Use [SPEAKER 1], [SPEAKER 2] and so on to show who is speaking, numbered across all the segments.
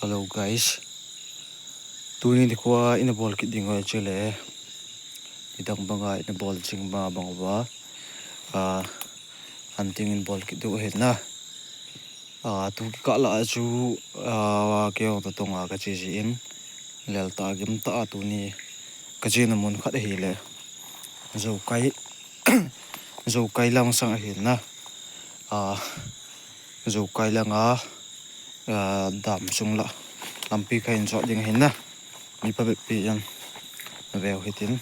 [SPEAKER 1] Hello guys, tuni di kwa ina ball kit dingo chele idang banga ina ball ching ba bangwa hunting in ball kit do na tu ka la chu ke ong to nga ka chi in lel ta gim ta tu ni ka chi na mun khat hi le zo kai lang sang hi na zo kai lang dam sung la lampi kain zo ding hin na mi pa be pi yan veo hitin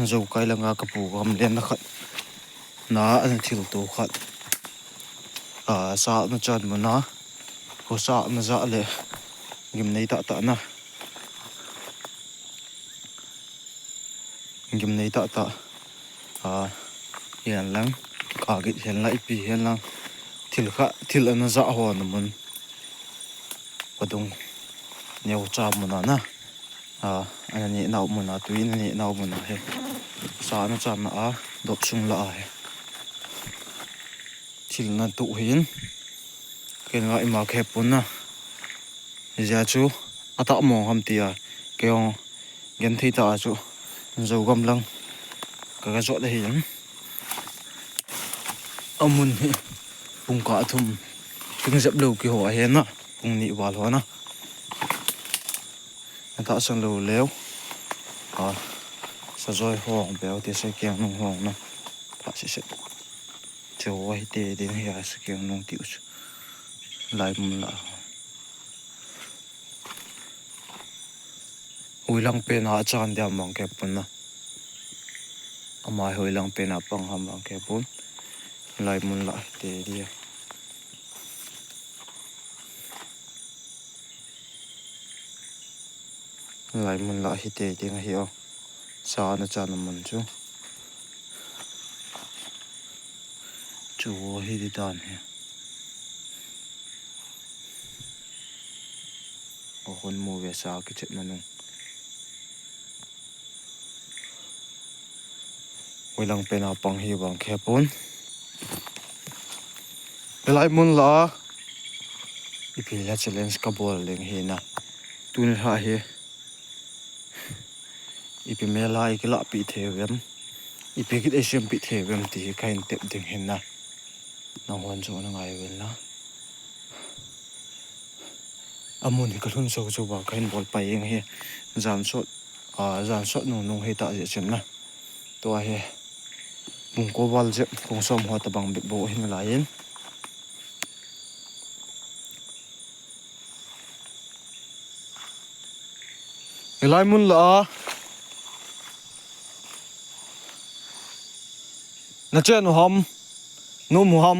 [SPEAKER 1] zo kai lang ka pu gam len na khat na an thil to khat sa na chan mu na ko sa na za le Gimnei ta na Gimnei ta yan lang ka git hen lai pi hen lang thil an za ho Namun padung neu cha mu na anani nau mu na tu in ni nau mu na he sa na cha na dop sung la he thil na tu hin ken nga ima khe pun na ja chu ata mo ham tia keong gen thei ta chu zo Gamleng ka zo da hin amun he pung ka thum king zep lo ki ho he na pung ni wal ho na ta sang lo leo sa zoi hong beo te se kyang nong hong na pa se cho wai te ding ya se kyang nong ti chu lai mun la huilang pe na chan dia mong ke pun na amai huilang pe na pang ham mong ke pun lai mun la te dia lai mun la hi te ding hi o sa na chan mun chu hi di dan he o hon mu ve sa ki chet manung huilang pe na pang hi bang ke pun lai mun la ipi la challenge ka bol leng hi na tun ha he ipi mela ikla pi thevem ipi kit asian pi thevem ti kain tep ding hin na hon chu na ngai vel na amun ka lun so ba kain bol pa yeng he jan shot nong he ta je chen na to he bung ko wal je kong som ho ta bang be bo hin la yin elai mun la na chen hom no mu ham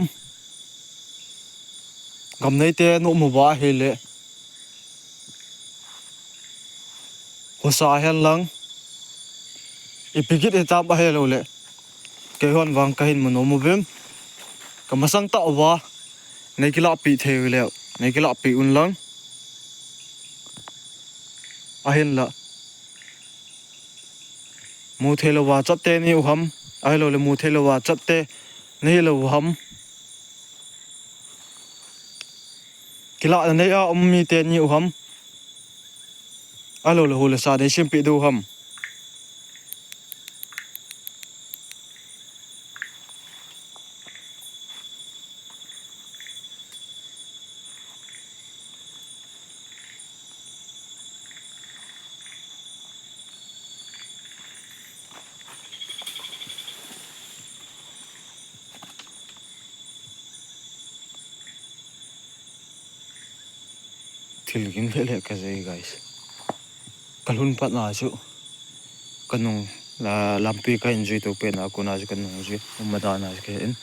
[SPEAKER 1] Gimnei te no mu ba he le ho sa hen lang ipigit eta ba he lo le ke hon wang ka hin mu no mu bem ka masang ta wa nei kila pi the le nei kila pi un lang a hen la mu the lo wa chat te ni u ham ai lo le mu the lo wa chat te nei lo ham kila nei a mi te ni u ham alo le hole sa de sim pi do ham thil gin le ka zai guys kalhun pat na chu kanung la lampi ka enjoy to pe na ko na ju kanung ju madana ke in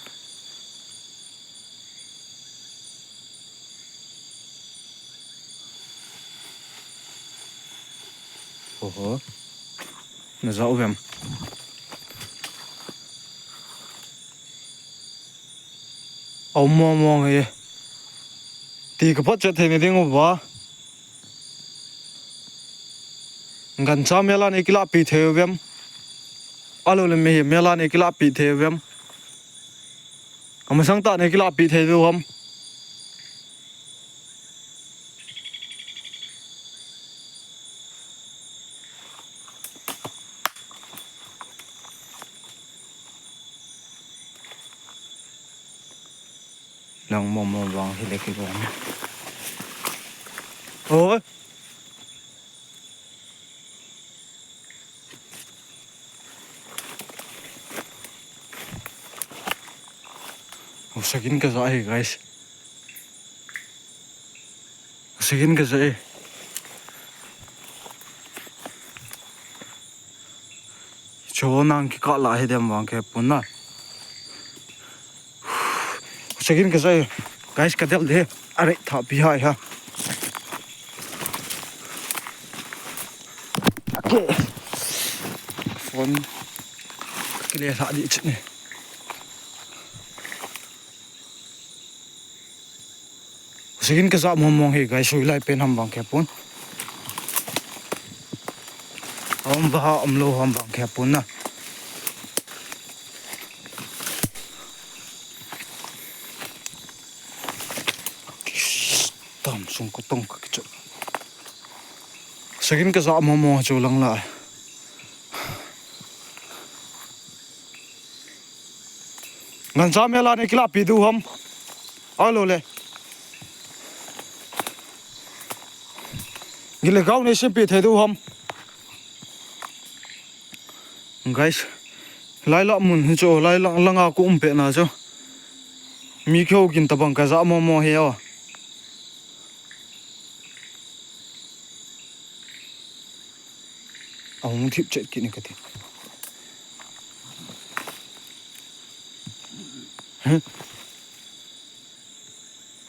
[SPEAKER 1] oho na za ovem mo he ti ka pat che the ne ding ba gan cha mela ne kila pi thevem alo le me mela ne kila pi thevem amasang ta ne kila pi thevem lang mom bang hile ki bom oi sagin ka za guys sagin ka za cho nang ki ka la he dem wang ke punna sagin ka za guys ka del de are tha bi hai ha okay phone clear tha di chne sagin ka za mom he guys soi lai pen ham wang ke pun ba lo ham bang ke pun na tam sung ko tong ka chu sagin ka za mo chu lang la ngan sa mela ne kila pi du ham alo le gile gau ne sim pi the du ham guys lai la mun hi cho lai langa ko pe na cho mi khâu kin tabang ka za mo he o ông thiệp chạy kỹ này cái gì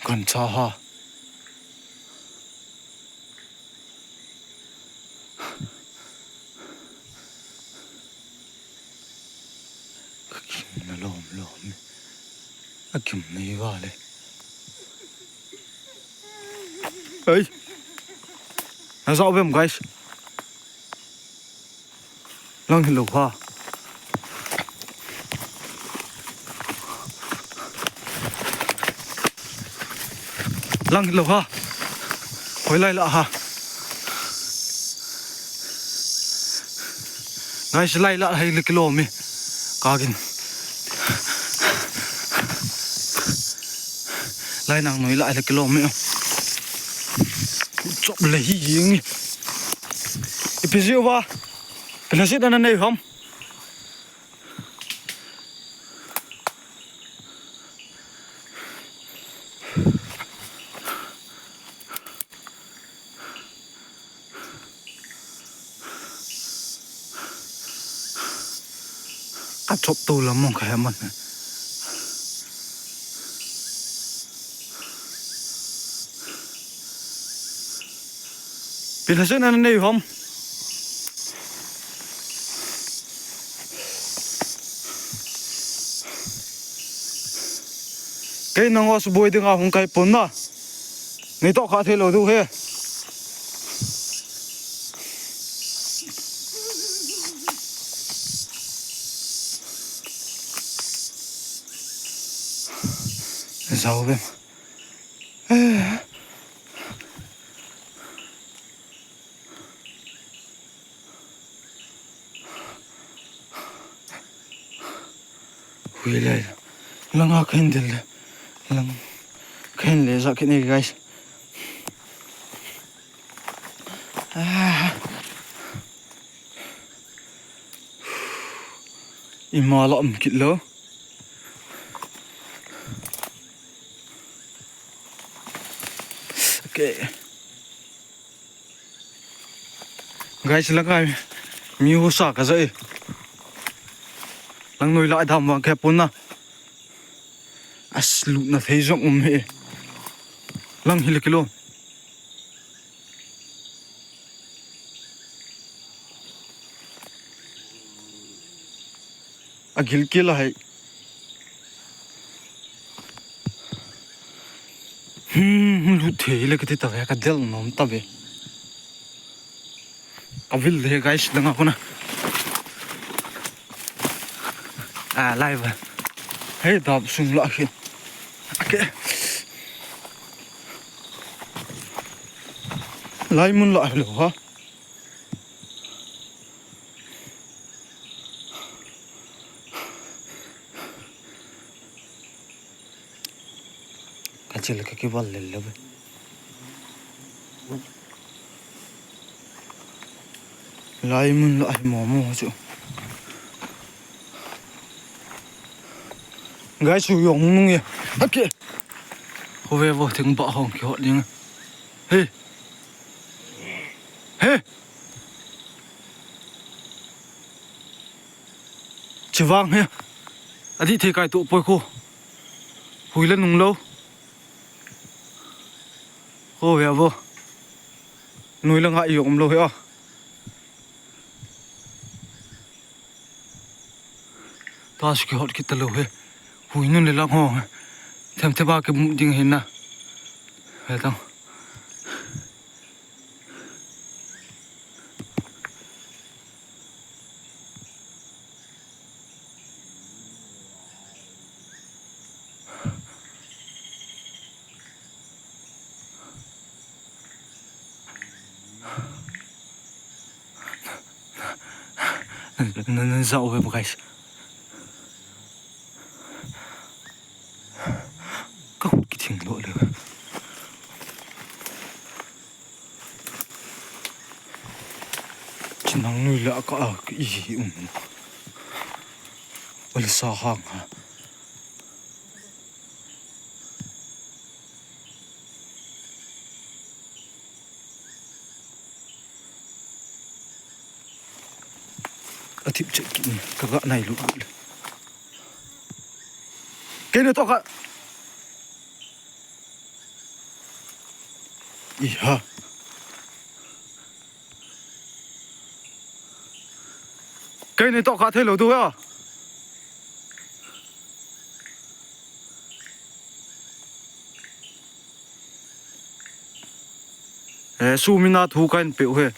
[SPEAKER 1] gần xa ha nó lồm Gimnei vào đây ấy nó rõ với một guys lăng thì lục ha lăng thì lục ha hồi lại lạ ha guys lại lạ hay là cái lồm mi cá kìn lại nàng nói lại là cái lồm mi chọc lấy gì nhỉ cái gì vậy cái gì đó này không chọc tôi là mong khỏe mình vì là gì đó này không cái năng hoa bôi đừng không cái bốn na người ta khá thế lâu đâu he sao vậy hui lại lăng à khen được lăng khen lấy ra cái này guys ima lọm kít lỡ okay guys lăng ai mi hồ sa cả dậy lăng nuôi lại thầm vào kẹp bốn na lụt na thấy rộng mẹ lăng hi là cái lô gil kia là hay lụt thế là cái tao cái del nó tao về vil thế guys đừng ngọc nè live hey đạp sung lại khi okay lại muốn lại rồi hả achil ka ki bal le be lai mun lai mo chu ngai su yong nung ye okay ho ve vô thing ba hong ki hot ning hey hey chwang he adi the kai tu poi ko hui lên nung lâu ho ve vô nuôi lăng hại yong lâu he à taski hot ki talo he hui nun le lang ho thêm thêm ba cái bụng ding hin na he tang nên dạo về một cái có một cái thing lộ được chỉ năng nuôi lạ có ở cái gì bây giờ sao hàng hả ở tiệm chợ kỹ các gã này lụi cái này to cả ý ha cái này to cả thế lẩu tôi à su mina thu cái biểu he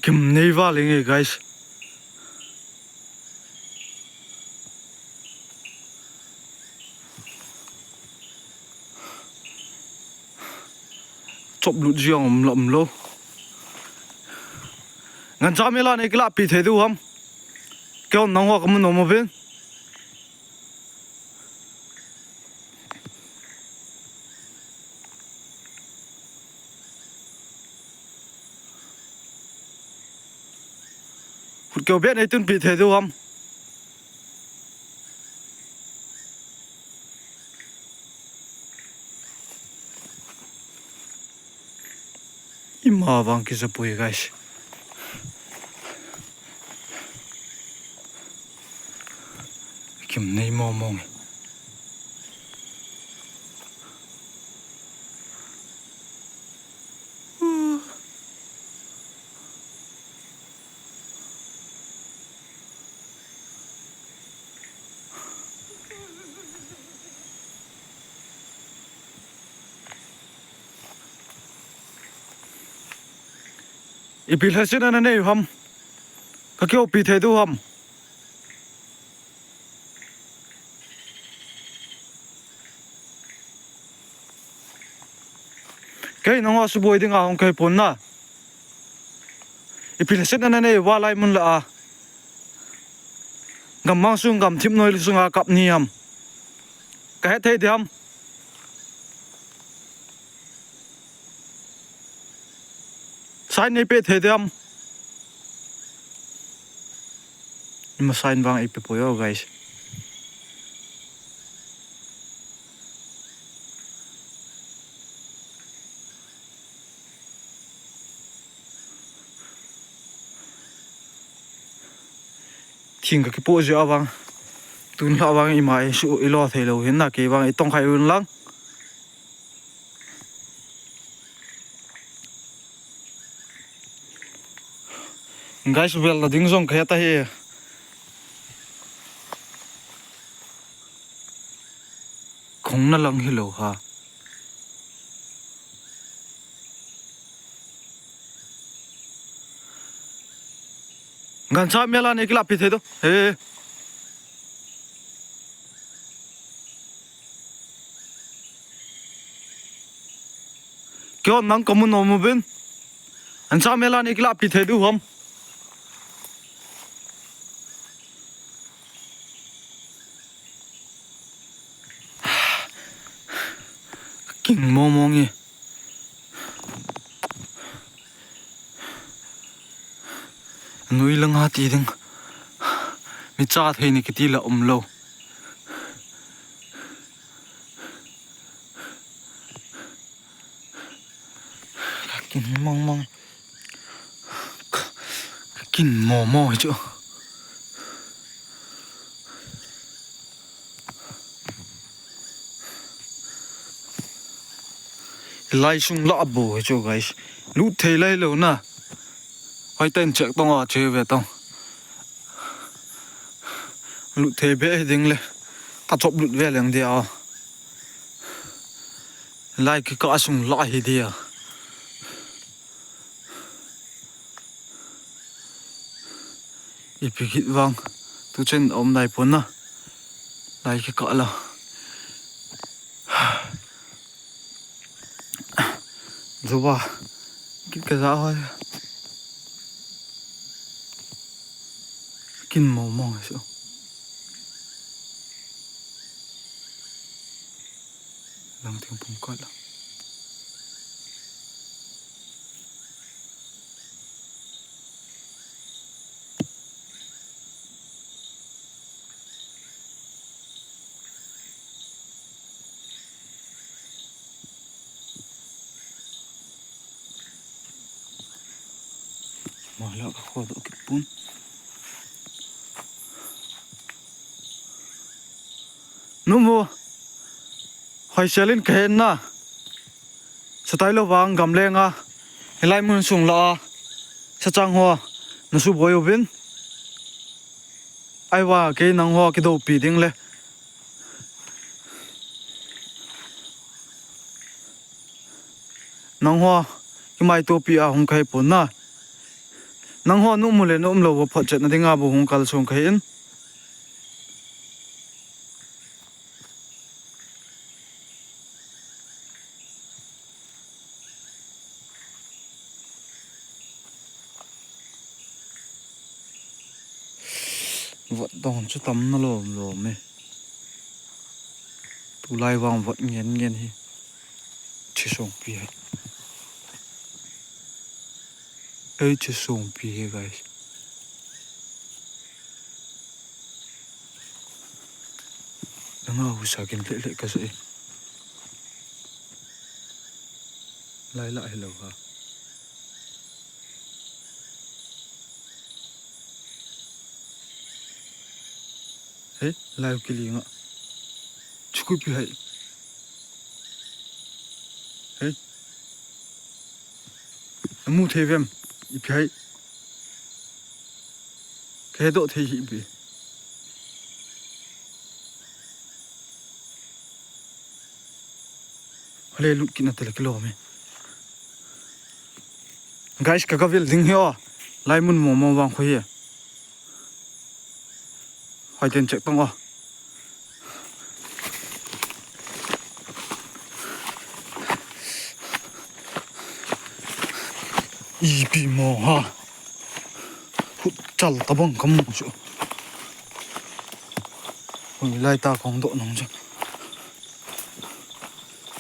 [SPEAKER 1] Gimnei va lenge guys chop lut jiang lom lo ngan jamela ne kla pi the du ham kyo nang wa kam no mo ven kêu biết này tuân bị thế đâu không im mà vang kia sẽ bùi guys Gimnei mò mong ibil hasin ana nei ham ka kyo pi the du ham cái nó hoa su bôi đi ngào cái pon na ibil hasin ana nei wa lai mun la a ngam mang sung ngam thim noi sunga kap ni ham ka he the ham sign này pe thế dem nhưng mà sign vang ấy pe poyo guys thing cái pose avang tun la vang imai su ilo thelo hin na ke vang itong khai un lang guys well là ding zong khaya ta he khong na lang hello ha ngan cha mela ne kila pi the do he kyo nang kamun no bin an sa melan ikla pi the du hom king momongi nui lang ha ti ding mi cha thei ni kiti la lo king mong king mo chu lai sung la bo chu guys lu thei lai lo na hoi ten chek tong a che ve tong lu thei be ding le ka chop lut ve leng dia lai ki ka sung la hi dia ipikit wang tu chen om nai pon na lai ki ka la zuba kit ka za hoi kin mo so lang tiếng pum ka la mà lỡ các khoa độ kịch bún nụ mua hỏi xe lên cái na sẽ tay lâu vàng Gamleng à lại muốn sung lọ sẽ trang hoa nó su bồi bên aiว่าcái nắng hoa cái đầu bị đinh lệ nắng hoa cái mai tô bị à không khai bún na nang hoa nụ mùi lên ôm lâu và phật trận nó đi ngà bù hông cả xuống khai in vật đòn cho tắm nó lồm mê tụ lai vàng vật nghiền hi chỉ sống bia ấy chỉ sống bia guys đừng ngờ sao kiến lệ cái gì lại lâu hả ấy lại cái gì ngạ chú cứ bị hay ấy mua thêm em bị hay cái độ thì bị hale lu kina tele kilo me guys ka vil ding hio lai mun mo wang khoi hoi ten chek tong i bi mo ha hút chal tabang kam chu hoi lai ta kong độ nong chu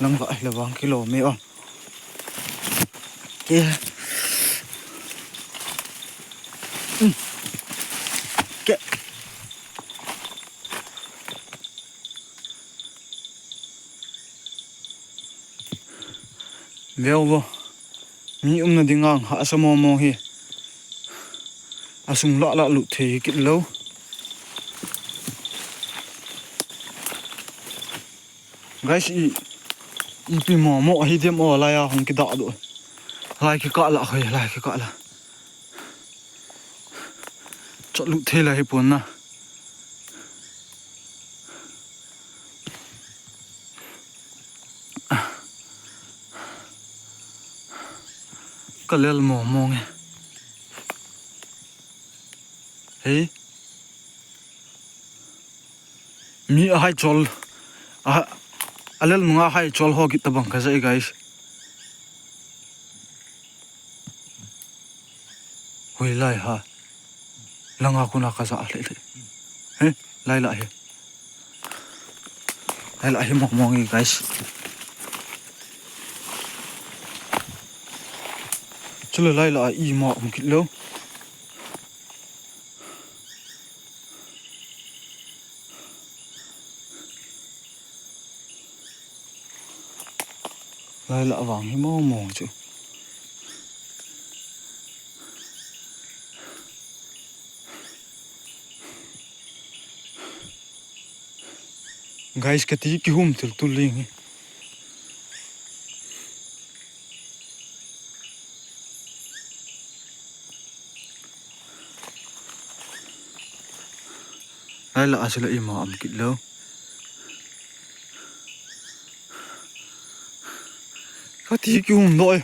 [SPEAKER 1] lăng vậy là vàng kilo mẹ ông kia kia veo vô mi nó đi ngang hạ sa mò hi sung lọ lụt thì kịt lâu guys ipi mo hi dem o la ya hong ki da do lai ki ka la khoi lai ki ka la chot lu the la hi pon na ka lel mo nge hey mi a hai chol a alel nunga hai chol ho ki tabang ka zai guys Hui lai ha. Lang aku nak kasar le. Lai lại. Lai lại mong guys. Chula lai lại i mọ một kít lâu. Lai lại vàng hi mong chứ. Guys cái tí cái hôm từ tu linh. Lai lại sẽ là im mọ một kít lâu. Cái tí cái hôm thôi.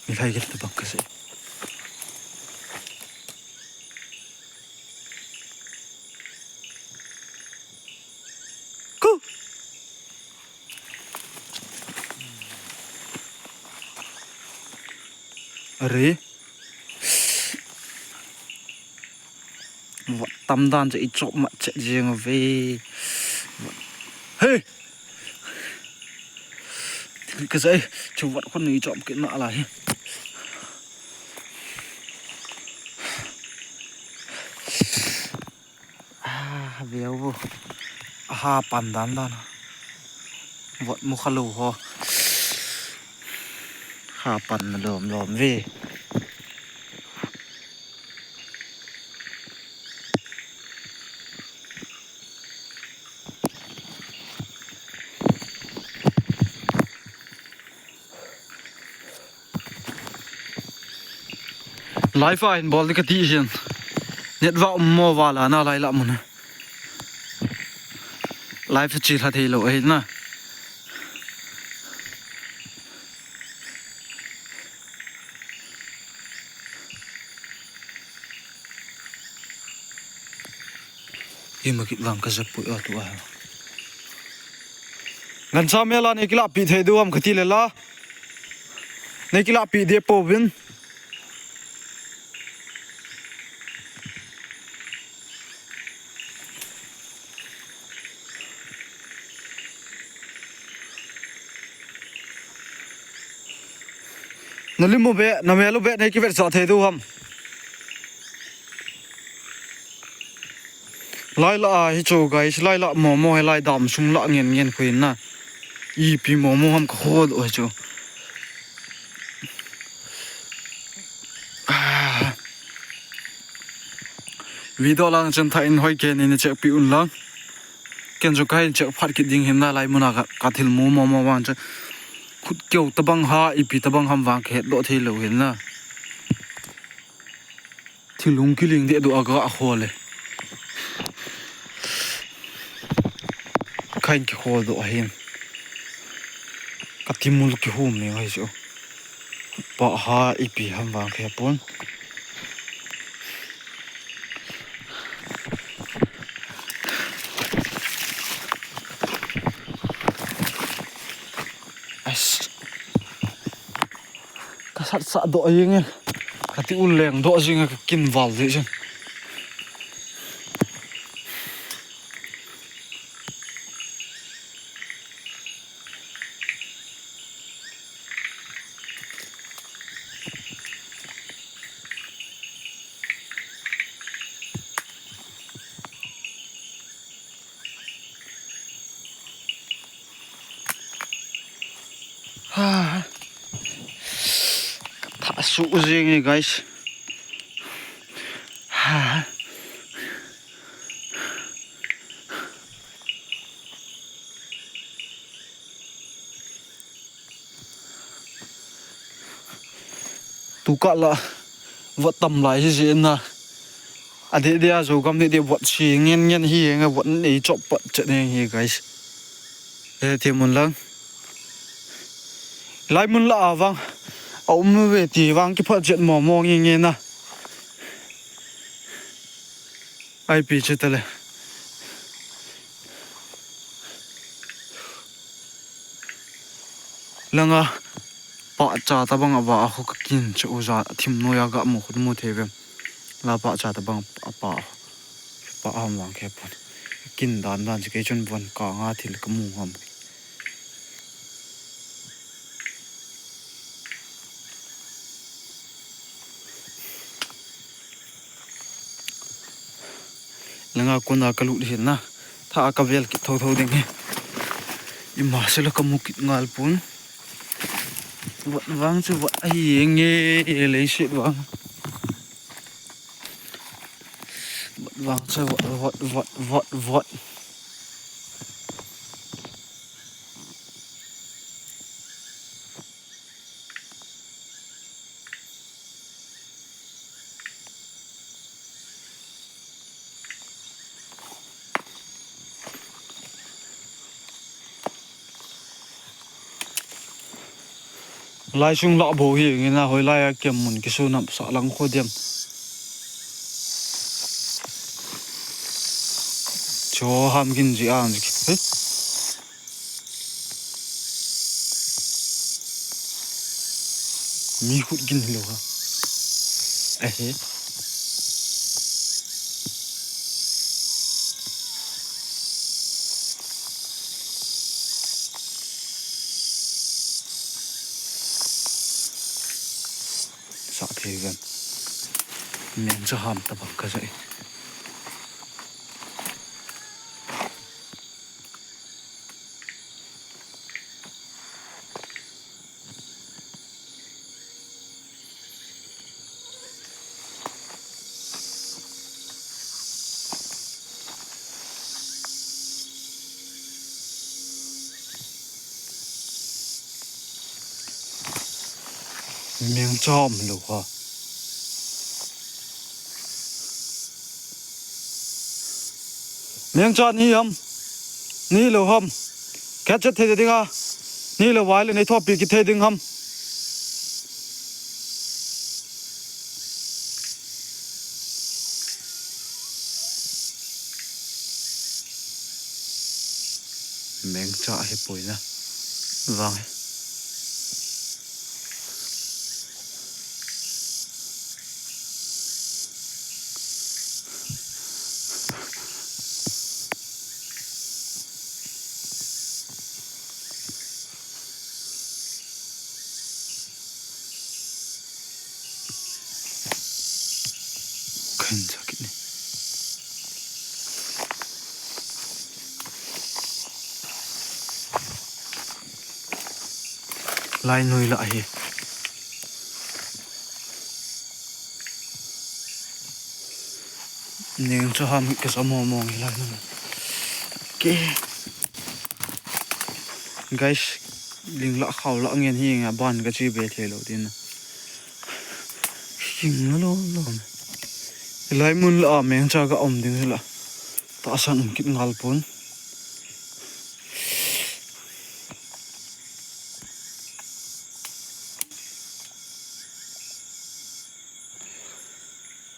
[SPEAKER 1] Mình thấy cái bằng cái gì? Cô. Ari. Vật tâm đan cho ít trộm mặt chạy riêng về. Hey. Cái gì? Chú vật con này trộm cái nọ lại. Béo vô. Pandan đan. Vật mua khá lù ho. Pan lồm về. Live fine ball cái tí xin. Nhật vào mua vào là nó lại lắm một này. Live chỉ là thấy lỗi nè. Im mà kịp vàng cái giấc bụi ở tụi à. Ngân sao mẹ là này cái lạp bị thấy đâu cái tí là này cái lạp bị đẹp bầu viên. Nó lên một bé, nó mẹ lúc bé này cái vẹt sợ thế đâu không? Lai là hi cho guys, lai là mò hay lai đam sung lạ nghiền khuyên na. Y pi mò ham khó rồi cho. Video lang chân thay hoi cái này chạy pi un lang. Ken cho cái chạy phát cái ding na lai muna cả thil mò wang cho. Khut kiểu tabang ha ipi tabang ham wang cái độ thi lâu hin na. Thì lung cái linh để độ aga khó le. Kain cái khó độ hin. Cái tim mul cái hôm này hay chứ. Bỏ ha ipi ham wang cái pon. Cái sát độ gì nghe. Cái tí un leng độ gì nghe cái kim vào vậy chứ. Thả sụ gì nghe guys. Tu cả là vật tầm lại gì nè. À thế đây rồi cầm để vật xì nghiền hi nghe vật ấy chọc bận trận này hi guys. Đây thì một lần. Lại muốn lạ vâng. ông về thì vang cái phát triển mò mò nghe nghe na ai bị chết tele langa pa cha ta bang awa ho ka kin chu za thim noya ga mo khud mo thevem la pa cha ta bang pa am wang khe pon kin dan dan ke chun bon ka nga thil ka mu ngam langa kona ka lu hi na tha ka vel ki tho tho ding he I ma se la ka mu kit ngal pun wat wang chu wat ai nge le shit wang wat chu wat lai sung la bo hi nge na hoi lai kem mun ki su nam sa lang kho dem cho ham gin ji an ji he mi khut gin lo ha he sa the gan men cha ham ta bak ka sai miếng chom lo ha miếng chọn ni lo hom catch the ding ha ni lo wai le nei thop pi ki the ding ham miếng cha he poi na vang khen cha kit ni lai noi la hi neng cho ham cái sao mò mò lại nữa ok guys linh lạ khảo lạ nghe hi nghe ban cái chi về thế lâu tin kinh nó lo lại muốn lạ mình cho cái ông tiếng là ta sang kít ngal pun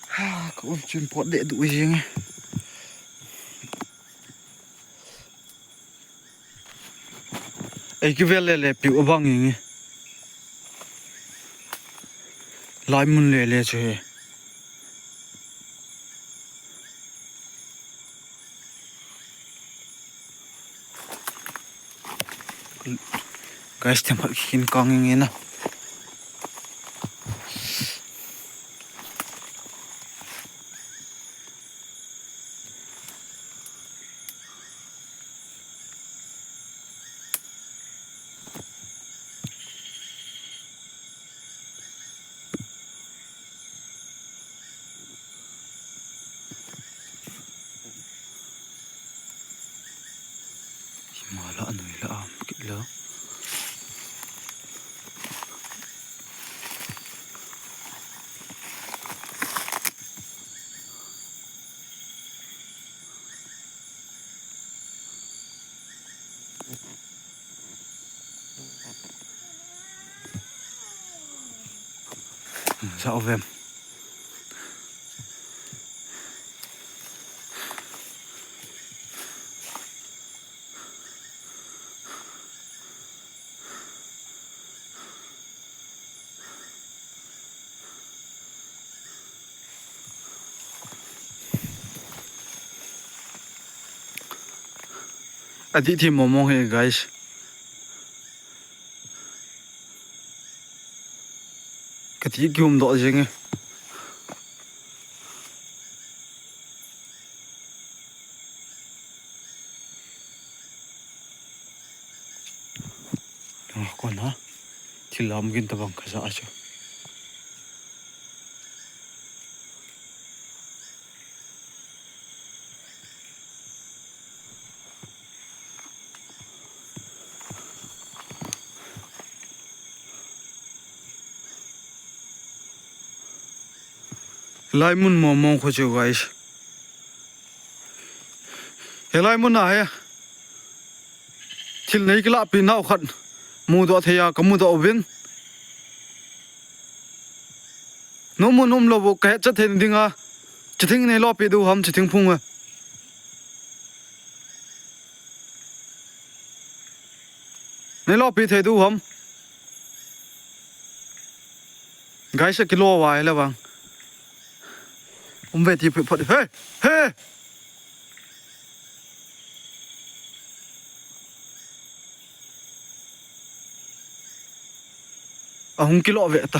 [SPEAKER 1] ha có chuyện pot để đuổi gì nghe ấy cái vé lẻ biểu băng nghe lại muốn lẻ chơi guys thêm một khi con nghe nào mà lỡ người lỡ kỹ lớn Sao vem adi thi momo he guys cái giùm độ gì nghe con hả thì làm cái tao bằng cái gì chứ lại muốn momo khó chịu guys he lại muốn nào thì lấy cái lạp pin nào khẩn mua đồ thì có mua đồ bên nó muốn ôm lo bộ cái chất thế này à chỉ thinh này lo bị đủ hầm chỉ thinh phun à này lo bị thế đủ hầm gái sẽ kilo vài là bằng về thì phải phật hey hey không kilo vậy ta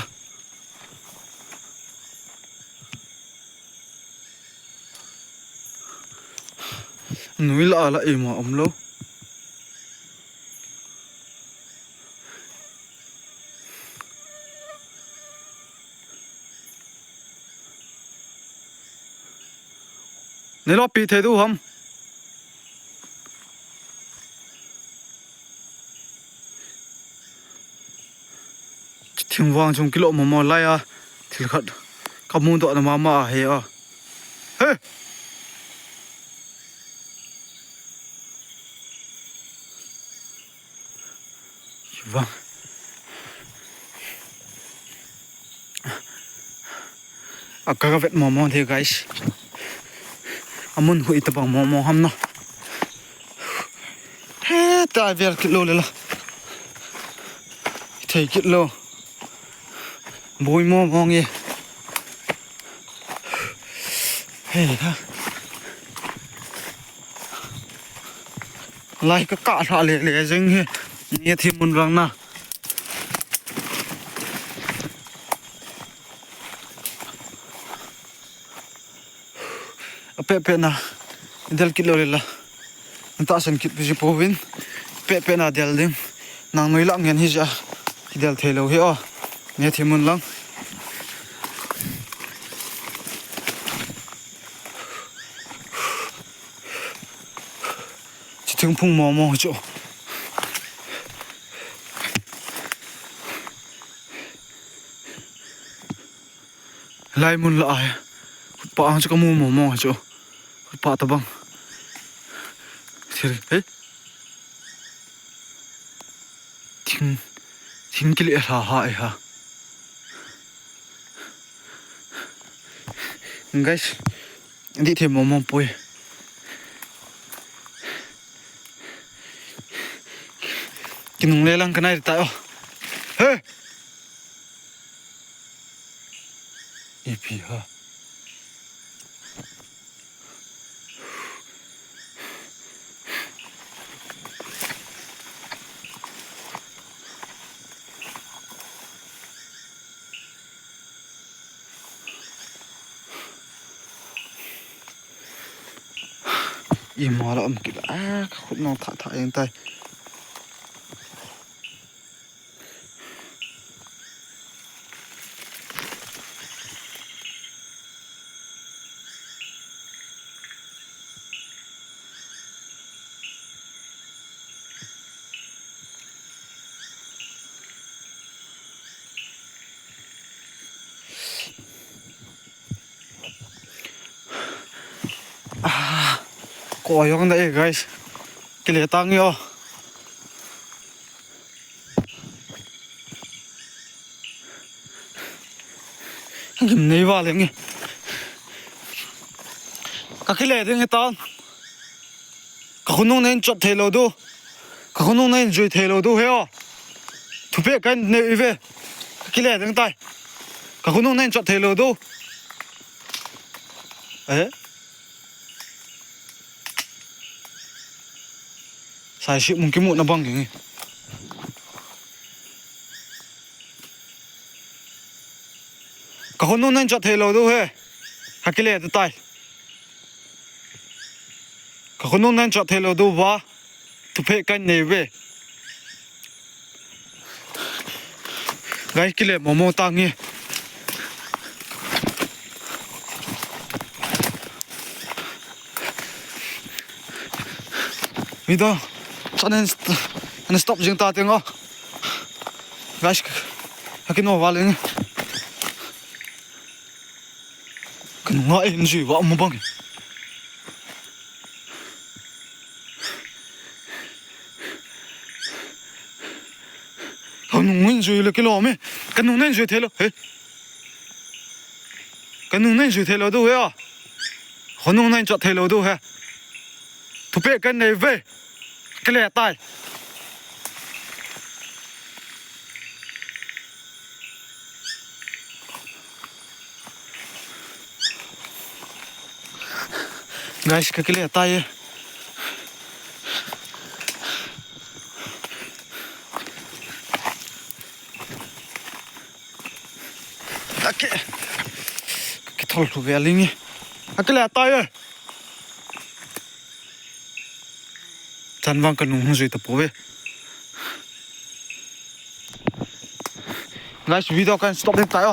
[SPEAKER 1] núi lạ lại mà ông lâu này lo bị thế đủ không thiên vang trong kilo mà lại à thì khát cả môn đó là mà hay à hey vâng các vết mò thì guys muốn hủy tập bằng mò hâm nó hết tại việc kilo lên là thấy kilo bôi mò nghe hey ha lại cái cả thả lệ dinh he nghe thêm một vàng na pe na del kilo le la ta san kit bi povin pe na del dim nang noi lang ngen hi ja del thelo he o nghe thêm một lang chỉ thương phung mò chỗ lại muốn lại bạn cho có mua mò chỗ bạn ta bằng thì ấy thìn cái lẽ là hại hả guys đi thêm mò bôi cái nung lê lăng cái này tại hey hả im mà lắm kìa khúc nào thả anh tay có giống đấy guys cái lẽ tăng yo Gimnei vào lên nghe các cái lẻ đấy nghe tao các con nông nên chọn thề lầu đu các con nông nên rồi thề lầu đu heo thu bé cái này về các cái lẻ đấy tay các con nông nên chọn thề lầu đu ấy sai sự mungkin mu na bang ini các con nông nên chọn thề lầu đu he các cái lẻ đấy tay các con nông nên chọn thề lầu đu va thu bé cái này về gái cái lẻ mò ta nghe mi đó cho nên stop riêng ta tiếng ó gái cái nó vào lên cái nó em gì vậy mà băng không nên rồi là cái lò mày cái nó nên rồi thế lo cái nó nên rồi thế lo đâu hả không nên chọn thế lo đâu hả thu bé cái này về cái lẻ tay guys cái lẻ tay cái thol của về linh cái lẻ tay ơi chân vang cái nung rồi tập về guys video can stop đến tay